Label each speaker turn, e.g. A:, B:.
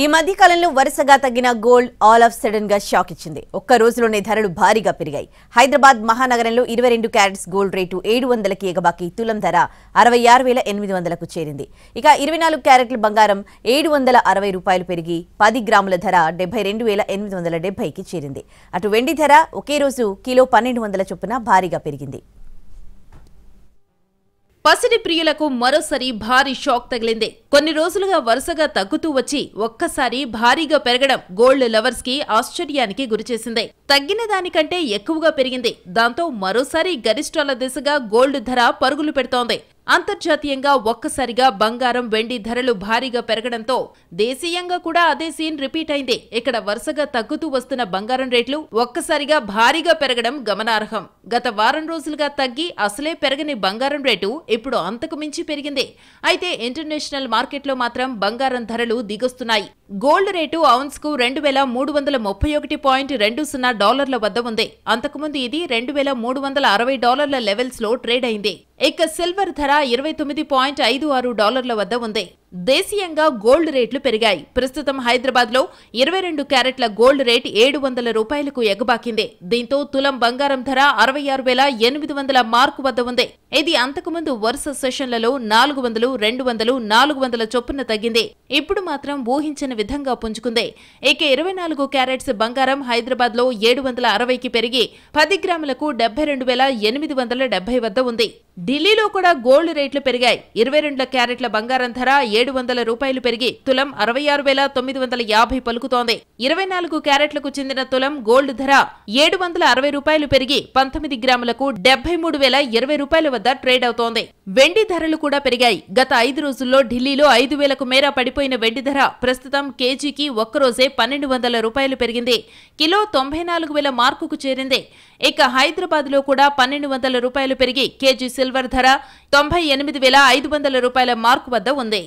A: ఈ మధ్య కాలంలో వరుసగా తగ్గిన గోల్డ్ ఆల్ ఆఫ్ సడన్ గా షాక్ ఇచ్చింది. ఒక్క రోజులోనే ధరలు భారీగా పెరిగాయి. హైదరాబాద్ మహానగరంలో 22 క్యారెట్స్ గోల్డ్ రేటు 700కి ఎగబాకి తులం ధర 66,800కు చేరింది. ఇక 24 క్యారెట్ల బంగారం 760 రూపాయలు పెరిగి 10 గ్రాముల ధర 72,870కి చేరింది. అటు వెండి ధర ఒకే రోజు కిలో 1200 చొప్పున భారీగా పెరిగింది.
B: పసిడి ప్రియులకు మరోసారి భారీ షాక్ తగిలింది. కొన్ని రోజులుగా వరుసగా తగ్గుతూ వచ్చి ఒక్కసారి భారీగా పెరగడం గోల్డ్ లవర్స్ కి ఆశ్చర్యానికి గురిచేసింది. తగ్గిన దానికంటే ఎక్కువగా పెరిగింది. దాంతో మరోసారి గరిష్టాల దిశగా గోల్డ్ ధర పరుగులు పెడుతోంది. అంతర్జాతీయంగా ఒక్కసారిగా బంగారం, వెండి ధరలు భారీగా పెరగడంతో దేశీయంగా కూడా అదే సీన్ రిపీట్ అయింది. ఇక్కడ వరుసగా తగ్గుతూ వస్తున్న బంగారం రేట్లు ఒక్కసారిగా భారీగా పెరగడం గమనార్హం. గత వారం రోజులుగా తగ్గి అసలే పెరగని బంగారం రేటు ఇప్పుడు అంతకు మించి పెరిగింది. అయితే ఇంటర్నేషనల్ మార్కెట్లో మాత్రం బంగారం ధరలు దిగొస్తున్నాయి. గోల్డ్ రేటు ఔన్స్ కు $2,331.20 వద్ద ఉంది. అంతకుముందు ఇది $2,360 లెవెల్స్ లో ట్రేడ్ అయింది. ఇక సిల్వర్ ధర $25.56 వద్ద ఉంది. దేశీయంగా గోల్డ్ రేట్లు పెరిగాయి. ప్రస్తుతం హైదరాబాద్ లో 22 క్యారెట్ల గోల్డ్ రేట్ 700 రూపాయలకు ఎగబాకింది. దీంతో తులం బంగారం ధర 66,800 మార్కు వద్ద ఉంది. ఇది అంతకుముందు వరుస సెషన్లలో 400, 200, 400 చొప్పున తగ్గింది. ఇప్పుడు మాత్రం ఊహించిన విధంగా పుంజుకుంది. ఇక 24 క్యారెట్స్ బంగారం హైదరాబాద్ లో 760కి పెరిగి 10 గ్రాములకు 72,870 వద్ద ఉంది. ఢిల్లీలో కూడా గోల్డ్ రేట్లు పెరిగాయి. 22 క్యారెట్ల బంగారం ధర 700 రూపాయలు పెరిగి తులం 66,950 పలుకుతోంది. 24 క్యారెట్లకు చెందిన తులం గోల్డ్ ధర 760 రూపాయలు పెరిగి 19 గ్రాములకు 73,020 రూపాయల వద్ద ట్రేడ్ అవుతోంది. వెండి ధరలు కూడా పెరిగాయి. గత 5 రోజుల్లో ఢిల్లీలో 5,000కు మేర పడిపోయిన వెండి ధర ప్రస్తుతం కేజీకి ఒక్కరోజే 1,200 రూపాయలు పెరిగింది. కిలో 94,000 మార్కుకు చేరింది. ఇక హైదరాబాద్ లో కూడా 1,200 రూపాయలు పెరిగి కేజీ సిల్వర్ ధర 98,500 రూపాయల మార్కు వద్ద ఉంది.